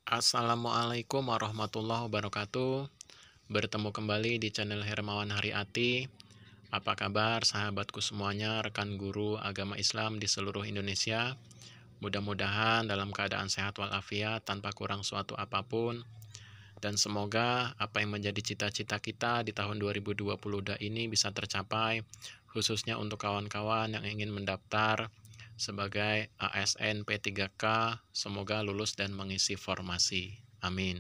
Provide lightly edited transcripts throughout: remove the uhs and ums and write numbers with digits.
Assalamualaikum warahmatullahi wabarakatuh. Bertemu kembali di channel Hermawan Haryati. Apa kabar sahabatku semuanya, rekan guru agama Islam di seluruh Indonesia? Mudah-mudahan dalam keadaan sehat walafiat tanpa kurang suatu apapun. Dan semoga apa yang menjadi cita-cita kita di tahun 2020 ini bisa tercapai, khususnya untuk kawan-kawan yang ingin mendaftar sebagai ASN P3K, semoga lulus dan mengisi formasi. Amin.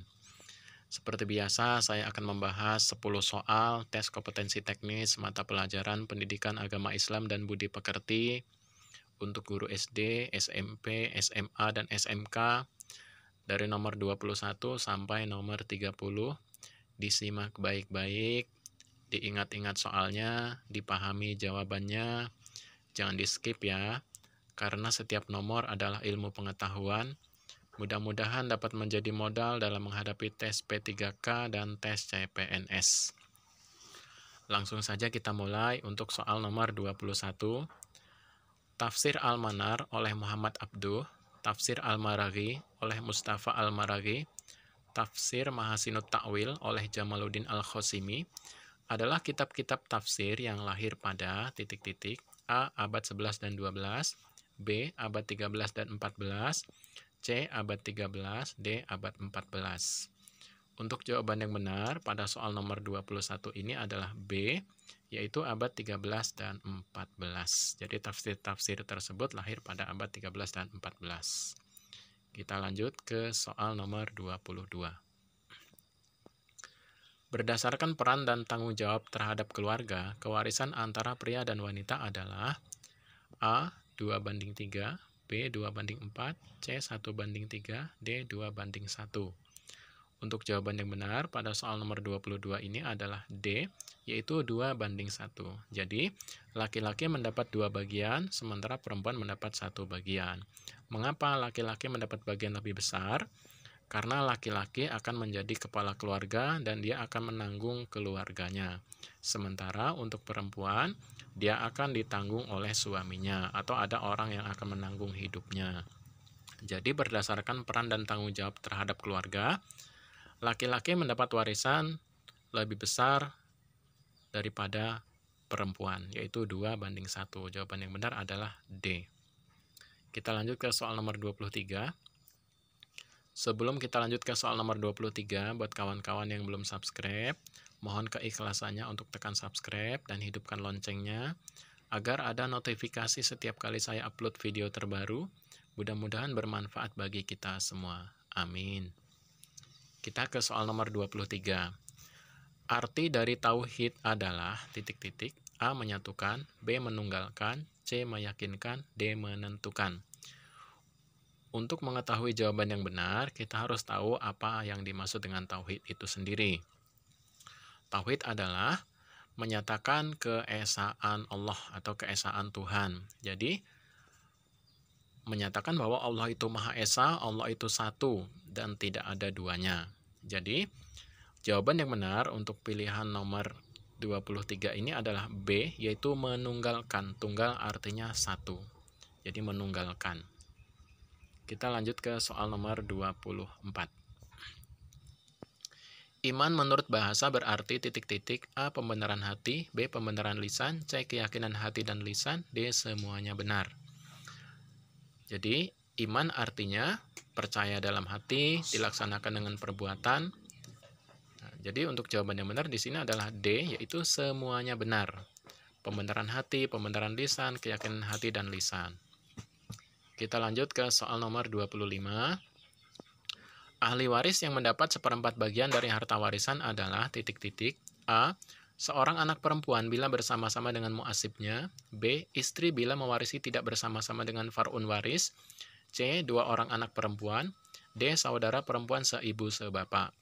Seperti biasa, saya akan membahas 10 soal tes kompetensi teknis mata pelajaran pendidikan agama Islam dan budi pekerti untuk guru SD, SMP, SMA, dan SMK dari nomor 21 sampai nomor 30. Disimak baik-baik, diingat-ingat soalnya, dipahami jawabannya, jangan di-skip ya, karena setiap nomor adalah ilmu pengetahuan. Mudah-mudahan dapat menjadi modal dalam menghadapi tes P3K dan tes CPNS. Langsung saja kita mulai untuk soal nomor 21. Tafsir Al-Manar oleh Muhammad Abduh, Tafsir Al-Maraghi oleh Mustafa Al-Maraghi, Tafsir Mahasinut Ta'wil oleh Jamaluddin Al-Khosimi adalah kitab-kitab tafsir yang lahir pada titik-titik A. abad 11 dan 12, B. abad 13 dan 14, C. abad 13, D. abad 14. Untuk jawaban yang benar pada soal nomor 21 ini adalah B, yaitu abad 13 dan 14. Jadi tafsir-tafsir tersebut lahir pada abad 13 dan 14. Kita lanjut ke soal nomor 22. Berdasarkan peran dan tanggung jawab terhadap keluarga, kewarisan antara pria dan wanita adalah A. 2:3, B. 2:4, C. 1:3, D. 2:1. Untuk jawaban yang benar pada soal nomor 22 ini adalah D, yaitu 2:1. Jadi, laki-laki mendapat 2 bagian, sementara perempuan mendapat 1 bagian. Mengapa laki-laki mendapat bagian lebih besar? Karena laki-laki akan menjadi kepala keluarga dan dia akan menanggung keluarganya. Sementara untuk perempuan, dia akan ditanggung oleh suaminya atau ada orang yang akan menanggung hidupnya. Jadi berdasarkan peran dan tanggung jawab terhadap keluarga, laki-laki mendapat warisan lebih besar daripada perempuan, yaitu 2:1. Jawaban yang benar adalah D. Kita lanjut ke soal nomor 23. Sebelum kita lanjut ke soal nomor 23, buat kawan-kawan yang belum subscribe, mohon keikhlasannya untuk tekan subscribe dan hidupkan loncengnya, agar ada notifikasi setiap kali saya upload video terbaru. Mudah-mudahan bermanfaat bagi kita semua. Amin. Kita ke soal nomor 23. Arti dari tauhid adalah titik-titik. A. Menyatukan, B. Menunggalkan, C. Meyakinkan, D. Menentukan. Untuk mengetahui jawaban yang benar, kita harus tahu apa yang dimaksud dengan tauhid itu sendiri. Tauhid adalah menyatakan keesaan Allah atau keesaan Tuhan. Jadi, menyatakan bahwa Allah itu Maha Esa, Allah itu satu, dan tidak ada duanya. Jadi, jawaban yang benar untuk pilihan nomor 23 ini adalah B, yaitu menunggalkan. Tunggal artinya satu. Jadi, menunggalkan. Kita lanjut ke soal nomor 24. Iman menurut bahasa berarti titik-titik. A. Pembenaran hati, B. Pembenaran lisan, C. Keyakinan hati dan lisan, D. Semuanya benar. Jadi, iman artinya percaya dalam hati, dilaksanakan dengan perbuatan. Nah, jadi untuk jawaban yang benar di sini adalah D, yaitu semuanya benar. Pembenaran hati, pembenaran lisan, keyakinan hati dan lisan. Kita lanjut ke soal nomor 25. Ahli waris yang mendapat 1/4 bagian dari harta warisan adalah titik-titik. A. Seorang anak perempuan bila bersama-sama dengan muasibnya. B. Istri bila mewarisi tidak bersama-sama dengan far'un waris. C. 2 orang anak perempuan. D. Saudara perempuan seibu sebapak.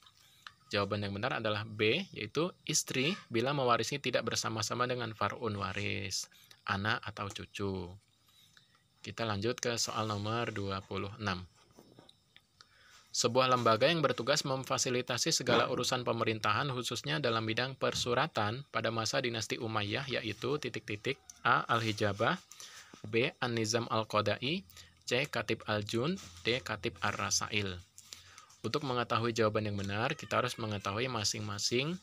Jawaban yang benar adalah B, yaitu istri bila mewarisi tidak bersama-sama dengan far'un waris, anak atau cucu. Kita lanjut ke soal nomor 26. Sebuah lembaga yang bertugas memfasilitasi segala urusan pemerintahan khususnya dalam bidang persuratan pada masa dinasti Umayyah yaitu titik-titik. A. Al-Hijabah, B. An-Nizam Al-Qadai, C. Katib Al-Jun, D. Katib Ar-Rasail. Untuk mengetahui jawaban yang benar, kita harus mengetahui masing-masing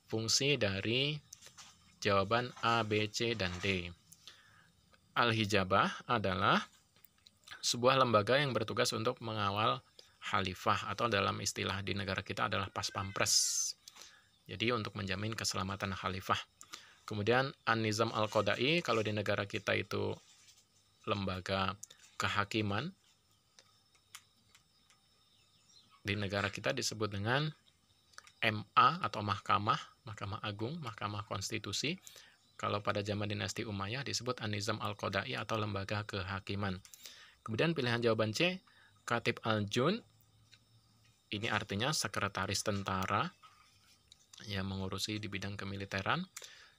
fungsi dari jawaban A, B, C, dan D. Al-Hijabah adalah sebuah lembaga yang bertugas untuk mengawal khalifah, atau dalam istilah di negara kita adalah pas pampres. Jadi untuk menjamin keselamatan khalifah. Kemudian An-Nizam Al-Qadai, kalau di negara kita itu lembaga kehakiman. Di negara kita disebut dengan MA atau Mahkamah Agung, Mahkamah Konstitusi. Kalau pada zaman dinasti Umayyah disebut An-Nizam Al-Qadai atau lembaga kehakiman. Kemudian pilihan jawaban C, Katib Al-Jun. Ini artinya sekretaris tentara yang mengurusi di bidang kemiliteran.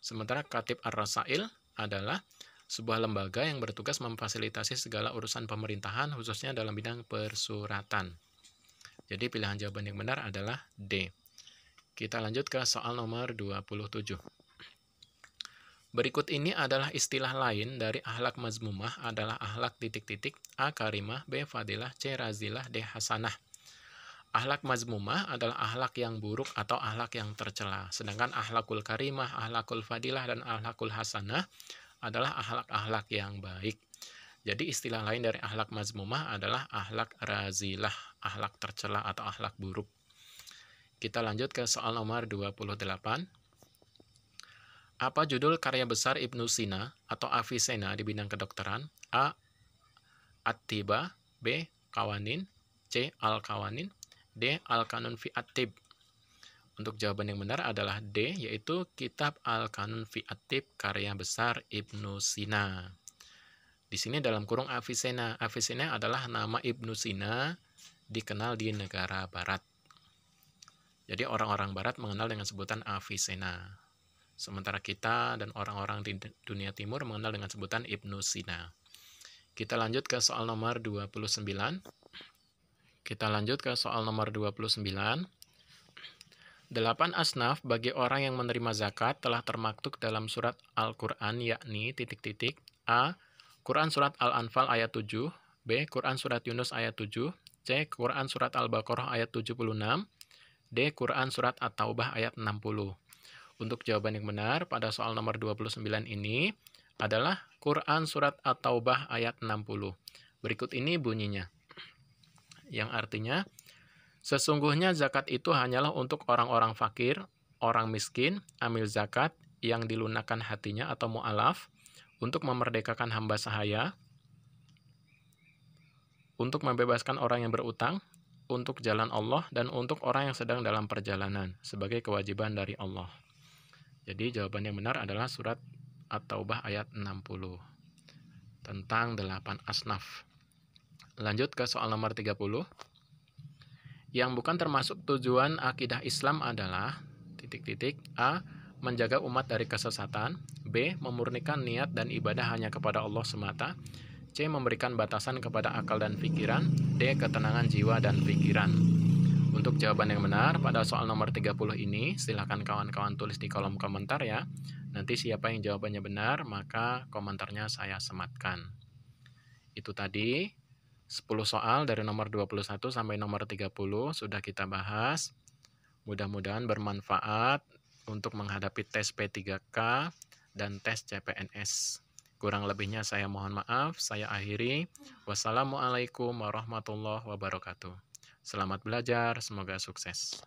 Sementara Katib Ar-Rasail adalah sebuah lembaga yang bertugas memfasilitasi segala urusan pemerintahan, khususnya dalam bidang persuratan. Jadi pilihan jawaban yang benar adalah D. Kita lanjut ke soal nomor 27. Berikut ini adalah istilah lain dari akhlak mazmumah adalah akhlak titik-titik, A. Karimah, B. Fadilah, C. Razilah, D. Hasanah. Akhlak mazmumah adalah akhlak yang buruk atau akhlak yang tercela. Sedangkan akhlakul karimah, akhlakul fadilah, dan akhlakul hasanah adalah akhlak-akhlak yang baik. Jadi istilah lain dari akhlak mazmumah adalah akhlak razilah, akhlak tercela atau akhlak buruk. Kita lanjut ke soal nomor 28. Apa judul karya besar Ibnu Sina atau Avicenna di bidang kedokteran? A. At-Tiba, B. Qawanin, C. Al-Qawanin, D. Al-Qanun fi At-Tib. Untuk jawaban yang benar adalah D, yaitu Kitab Al-Qanun fi At-Tib karya besar Ibnu Sina. Di sini dalam kurung Avicenna. Avicenna adalah nama Ibnu Sina, dikenal di negara barat. Jadi orang-orang barat mengenal dengan sebutan Avicenna. Sementara kita dan orang-orang di dunia timur mengenal dengan sebutan Ibnu Sina. Kita lanjut ke soal nomor 29. Kita lanjut ke soal nomor 29. 8 asnaf bagi orang yang menerima zakat telah termaktub dalam surat Al-Quran, yakni titik-titik. A. Quran Surat Al-Anfal ayat 7, B. Quran Surat Yunus ayat 7, C. Quran Surat Al-Baqarah ayat 76, D. Quran Surat At-Taubah ayat 60. Untuk jawaban yang benar pada soal nomor 29 ini adalah Quran Surat At-Taubah ayat 60. Berikut ini bunyinya, yang artinya, sesungguhnya zakat itu hanyalah untuk orang-orang fakir, orang miskin, amil zakat yang dilunakkan hatinya atau mu'alaf, untuk memerdekakan hamba sahaya, untuk membebaskan orang yang berutang, untuk jalan Allah, dan untuk orang yang sedang dalam perjalanan, sebagai kewajiban dari Allah. Jadi jawaban yang benar adalah surat At-Taubah ayat 60, tentang 8 asnaf. Lanjut ke soal nomor 30. Yang bukan termasuk tujuan akidah Islam adalah titik-titik. A. Menjaga umat dari kesesatan. B. Memurnikan niat dan ibadah hanya kepada Allah semata. C. Memberikan batasan kepada akal dan pikiran. D. Ketenangan jiwa dan pikiran. Untuk jawaban yang benar pada soal nomor 30 ini, silakan kawan-kawan tulis di kolom komentar ya. Nanti siapa yang jawabannya benar, maka komentarnya saya sematkan. Itu tadi 10 soal dari nomor 21 sampai nomor 30 sudah kita bahas. Mudah-mudahan bermanfaat untuk menghadapi tes P3K dan tes CPNS. Kurang lebihnya saya mohon maaf. Saya akhiri. Wassalamualaikum warahmatullahi wabarakatuh. Selamat belajar, semoga sukses.